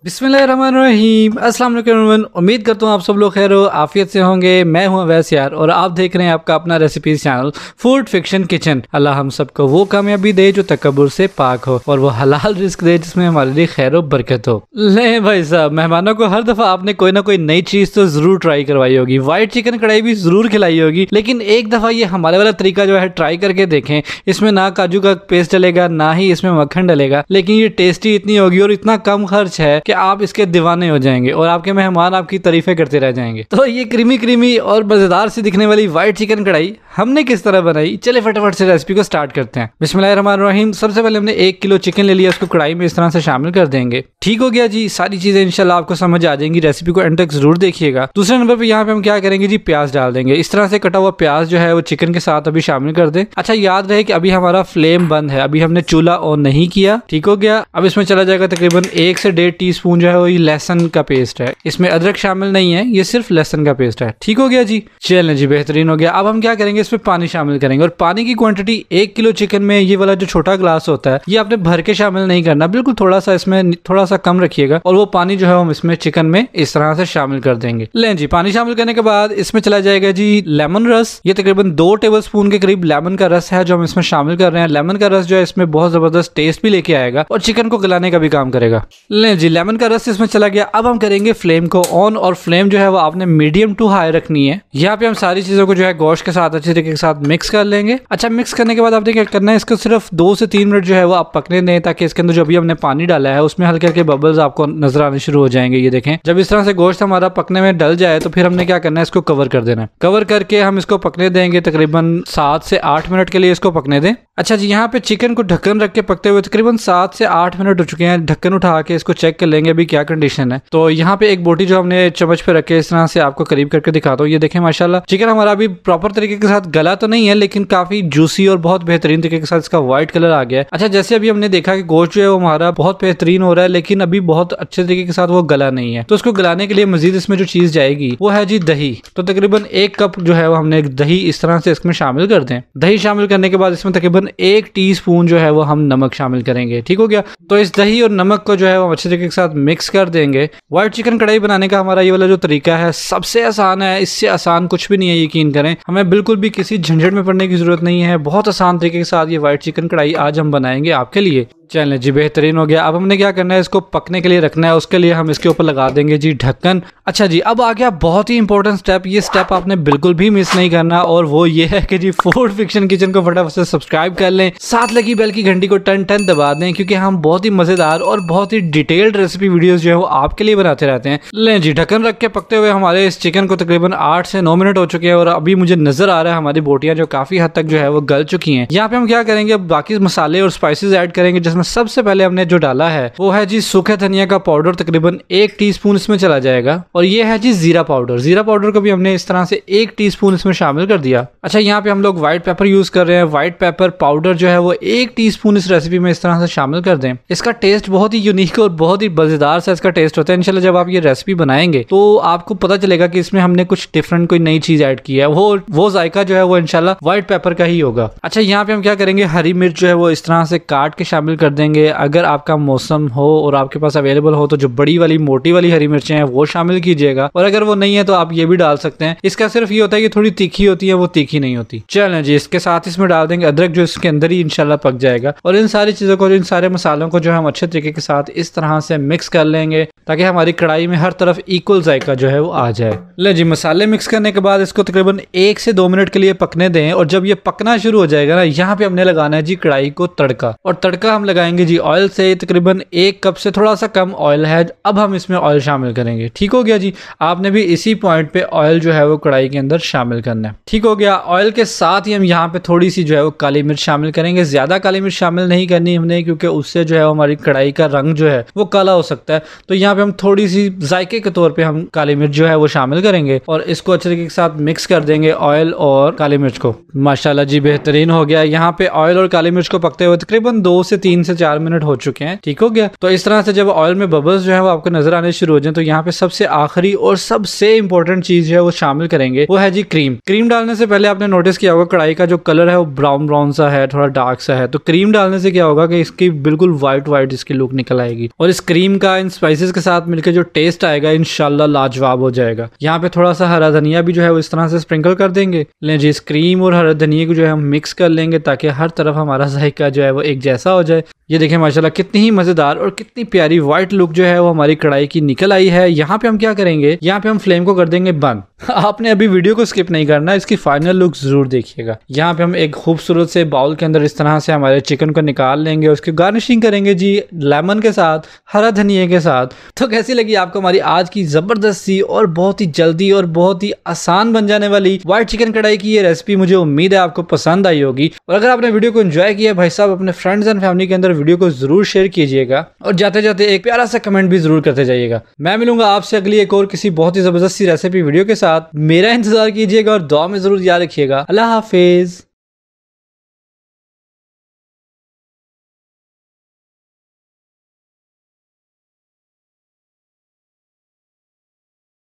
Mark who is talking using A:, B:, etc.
A: बिस्मिल्लाहिर्रहमानिर्रहीम। अस्सलाम वालेकुम एवरीवन। उम्मीद करता हूँ आप सब लोग खैर आफियत से होंगे। मैं हूँ अवैस यार और आप देख रहे हैं आपका अपना recipes channel food fiction kitchen. Allah हम सबको वो कामयाबी दे जो तकब्बुर से पाक हो और वो हलाल रिस्क दे जिसमें हमारे लिए खैर और बरकत हो। ले भाई साहब, मेहमानों को हर दफा आपने कोई ना कोई नई चीज तो जरूर ट्राई करवाई होगी। व्हाइट चिकन कढ़ाई भी जरूर खिलाई होगी, लेकिन एक दफा ये हमारे वाला तरीका जो है ट्राई करके देखें। इसमें ना काजू का पेस्ट डलेगा ना ही इसमें मक्खन डलेगा, लेकिन ये टेस्टी इतनी होगी और इतना कम खर्च है कि आप इसके दीवाने हो जाएंगे और आपके मेहमान आपकी तारीफें करते रह जाएंगे। तो ये क्रीमी क्रीमी और मजेदार सी दिखने वाली व्हाइट चिकन कढ़ाई हमने किस तरह बनाई, चले फटाफट से रेसिपी को स्टार्ट करते हैं। बिस्मिल्लाहिर्रहमानिर्रहीम। सबसे पहले हमने 1 किलो चिकन ले लिया, उसको कढ़ाई में इस तरह से शामिल कर देंगे। ठीक हो गया जी, सारी चीजें इंशाल्लाह आपको समझ आ जाएंगी। रेसिपी को एंड तक जरूर देखिएगा। दूसरे नंबर पे यहाँ पे हम क्या करेंगे जी, प्याज डाल देंगे। इस तरह से कटा हुआ प्याज जो है वो चिकन के साथ अभी शामिल कर दें। अच्छा याद रहे कि अभी हमारा फ्लेम बंद है, अभी हमने चूल्हा ऑन नहीं किया। ठीक हो गया। अब इसमें चला जाएगा तकरीबन 1 से 1.5 टीस्पून जो है वो लहसन का पेस्ट है। इसमें अदरक शामिल नहीं है, ये सिर्फ लहसन का पेस्ट है। ठीक हो गया जी, चलें जी, बेहतरीन हो गया। अब हम क्या करेंगे, इसमें पानी शामिल करेंगे और पानी की क्वांटिटी 1 किलो चिकन में ये वाला जो छोटा ग्लास होता है ये आपने भर के शामिल नहीं करना, बिल्कुल थोड़ा सा इसमें थोड़ा सा कम रखिएगा और वो पानी जो है हम इसमें चिकन में इस तरह से शामिल कर देंगे। लें जी, पानी शामिल करने के बाद इसमें चला जाएगा जी लेमन रस। ये तकरीबन 2 टेबलस्पून के करीब लेमन का रस है जो हम इसमें शामिल कर रहे हैं। लेमन का रस जो है इसमें बहुत जबरदस्त टेस्ट भी लेके आएगा और चिकन को गलाने का भी काम करेगा। लें जी, लेमन का रस इसमें चला गया। अब हम करेंगे फ्लेम को ऑन और फ्लेम जो है वो आपने मीडियम टू हाई रखनी है। यहाँ पे हम सारी चीजों को जो है गोश्त के साथ अच्छे तरीके के साथ मिक्स कर लेंगे। अच्छा, मिक्स करने के बाद आपने क्या करना है, इसको सिर्फ 2 से 3 मिनट जो है वो आप पकने दें ताकि इसके अंदर जो भी हमने पानी डाला है उसमें हल्के हल्के बबल्स आपको नजर आने शुरू हो जाएंगे। ये देखें, जब इस तरह से गोश्त हमारा पकने में डल जाए तो फिर हमने क्या करना है, इसको कवर कर देना है। कवर करके हम इसको पकने देंगे तकरीबन 7 से 8 मिनट के लिए इसको पकने दें। अच्छा जी, यहाँ पे चिकन को ढक्कन रख के पकते हुए तकरीबन 7 से 8 मिनट हो चुके हैं। ढक्कन उठा के इसको चेक कर लेंगे अभी क्या कंडीशन है। तो यहाँ पे एक बोटी जो हमने चम्मच पे रखे इस तरह से आपको करीब करके दिखाता हूँ। ये देखें माशाल्लाह चिकन हमारा अभी प्रॉपर तरीके के साथ गला तो नहीं है, लेकिन काफी जूसी और बहुत बेहतरीन तरीके के साथ इसका व्हाइट कलर आ गया है। अच्छा, जैसे अभी हमने देखा कि गोश्त जो है वो हमारा बहुत बेहतरीन हो रहा है, लेकिन अभी बहुत अच्छे तरीके के साथ वो गला नहीं है। तो उसको गलाने के लिए मजीद इसमें जो चीज जाएगी वो है जी दही। तो तकरीबन 1 कप जो है वो हमने दही इस तरह से इसमें शामिल कर दें। दही शामिल करने के बाद इसमें तकरीबन 1 टीस्पून जो है वो हम नमक शामिल करेंगे। ठीक हो गया। तो इस दही और नमक को जो है वो अच्छे तरीके के साथ मिक्स कर देंगे। व्हाइट चिकन कढ़ाई बनाने का हमारा ये वाला जो तरीका है सबसे आसान है, इससे आसान कुछ भी नहीं है, यकीन करें। हमें बिल्कुल भी किसी झंझट में पड़ने की जरूरत नहीं है। बहुत आसान तरीके के साथ ये व्हाइट चिकन कढ़ाई आज हम बनाएंगे आपके लिए। चलें जी, बेहतरीन हो गया। अब हमने क्या करना है, इसको पकने के लिए रखना है। उसके लिए हम इसके ऊपर लगा देंगे जी ढक्कन। अच्छा जी, अब आ गया बहुत ही इंपॉर्टेंट स्टेप। ये स्टेप आपने बिल्कुल भी मिस नहीं करना और वो ये है कि जी फूड फिक्शन किचन को फटाफट से सब्सक्राइब कर लें, साथ लगी बेल की घंटी को टन टन दबा दें, क्योंकि हम बहुत ही मजेदार और बहुत ही डिटेल्ड रेसिपी वीडियोस जो है वो आपके लिए बनाते रहते हैं। लें जी, ढक्कन रख के पकते हुए हमारे इस चिकन को तकरीबन 8 से 9 मिनट हो चुके हैं और अभी मुझे नजर आ रहा है हमारी बोटियां जो काफी हद तक जो है वो गल चुकी हैं। यहाँ पे हम क्या करेंगे, बाकी मसाले और स्पाइसेस ऐड करेंगे, जिसमें सबसे पहले हमने जो डाला है वो है जी सूखे धनिया का पाउडर। तकरीबन 1 टीस्पून इसमें चला जाएगा। और ये है जी जीरा पाउडर। जीरा पाउडर को भी हमने इस तरह से 1 टीस्पून इसमें शामिल कर दिया। अच्छा, यहाँ पे हम लोग व्हाइट पेपर यूज कर रहे हैं। व्हाइट पेपर पाउडर जो है वो 1 टीस्पून इस रेसिपी में इस तरह से शामिल कर दें। इसका टेस्ट बहुत ही यूनिक और बहुत ही मजेदार सा इसका टेस्ट होता है। इंशाल्लाह जब आप ये रेसिपी बनाएंगे तो आपको पता चलेगा कि इसमें हमने कुछ डिफरेंट कोई नई चीज ऐड की है। वो जायका जो है वो इंशाल्लाह व्हाइट पेपर का ही होगा। अच्छा, यहाँ पे हम क्या करेंगे, हरी मिर्च जो है वो इस तरह से काट के शामिल कर देंगे। अगर आपका मौसम हो और आपके पास अवेलेबल हो तो जो बड़ी वाली मोटी वाली हरी मिर्चें हैं वो शामिल कीजिएगा, और अगर वो नहीं है तो आप ये भी डाल सकते हैं। इसका सिर्फ ये होता है कि थोड़ी तीखी होती है, वो तीखी नहीं होती। चलें जी, इसके साथ इसमें डाल देंगे अदरक जो इसके अंदर ही इंशाल्लाह पक जाएगा। और इन सारी चीजों को, इन सारे मसालों को जो हम अच्छे तरीके के साथ इस तरह से मिक्स कर लेंगे ताकि हमारी कढ़ाई में हर तरफ इक्वल जायका जो है वो आ जाए। ले जी, मसाले मिक्स करने के बाद इसको तकरीबन 1 से 2 मिनट के लिए पकने दें। और जब ये पकना शुरू हो जाएगा ना, यहाँ पे हमने लगाना है जी कढ़ाई को तड़का। और तड़का हम लगाएंगे जी ऑयल से। तकरीबन 1 कप से थोड़ा सा कम ऑयल है। अब हम इसमें ऑयल शामिल करेंगे। ठीक हो गया जी, आपने भी इसी पॉइंट पे ऑयल जो है वो कढ़ाई के अंदर शामिल करना है। ठीक हो गया। ऑयल के साथ ही हम यहाँ पे थोड़ी सी जो है वो काली मिर्च शामिल करेंगे। ज्यादा काली मिर्च शामिल नहीं करनी हमने, क्योंकि उससे जो है हमारी कढ़ाई का रंग जो है वो काला हो सकता है। तो यहाँ पे हम थोड़ी सी जायके के तौर पे हम काली मिर्च जो है वो शामिल करेंगे और इसको अच्छे तरीके के साथ मिक्स कर देंगे ऑयल और काली मिर्च को। माशाल्लाह जी, बेहतरीन हो गया। यहाँ पे ऑयल और काली मिर्च को पकते हुए तकरीबन 2 से 3 से 4 मिनट हो चुके हैं। ठीक हो गया। तो इस तरह से जब ऑयल में बबल्स जो है वो आपको नजर आने शुरू हो जाए तो यहाँ पे सबसे आखिरी और सबसे इंपॉर्टेंट चीज है वो शामिल करेंगे, वो है जी क्रीम। क्रीम डालने से पहले आपने नोटिस किया होगा कढ़ाई का जो कलर है वो ब्राउन ब्राउन सा है, थोड़ा डार्क सा है। तो क्रीम डालने से क्या होगा कि इसकी बिल्कुल व्हाइट व्हाइट इसकी लुक निकल आएगी। और इस क्रीम का इन स्पाइसेस इसके साथ मिलकर जो टेस्ट आएगा इंशाल्लाह लाजवाब हो जाएगा। यहाँ पे थोड़ा सा हरा धनिया भी जो है वो इस तरह से स्प्रिंकल कर देंगे। लें जी, इस क्रीम और हरा धनिया को जो है हम मिक्स कर लेंगे ताकि हर तरफ हमारा जायका जो है वो एक जैसा हो जाए। ये देखें माशाल्लाह कितनी ही मजेदार और कितनी प्यारी व्हाइट लुक जो है वो हमारी कढ़ाई की निकल आई है। यहाँ पे हम क्या करेंगे, यहाँ पे हम फ्लेम को कर देंगे बंद। आपने अभी वीडियो को स्किप नहीं करना, इसकी फाइनल लुक जरूर देखिएगा। यहाँ पे हम एक खूबसूरत से बाउल के अंदर इस तरह से हमारे चिकन को निकाल लेंगे, उसकी गार्निशिंग करेंगे जी लेमन के साथ, हरा धनिया के साथ। तो कैसी लगी आपको हमारी आज की जबरदस्त सी और बहुत ही जल्दी और बहुत ही आसान बन जाने वाली व्हाइट चिकन कढ़ाई की ये रेसिपी? मुझे उम्मीद है आपको पसंद आई होगी। और अगर आपने वीडियो को एंजॉय किया भाई साहब, अपने फ्रेंड्स एंड फैमिली के अंदर वीडियो को जरूर शेयर कीजिएगा और जाते जाते एक प्यारा सा कमेंट भी जरूर करते जाइएगा। मैं मिलूंगा आपसे अगली एक और किसी बहुत ही जबरदस्त सी रेसिपी वीडियो के साथ। मेरा इंतजार कीजिएगा और दुआ में जरूर याद रखिएगा। अल्लाह हाफिज।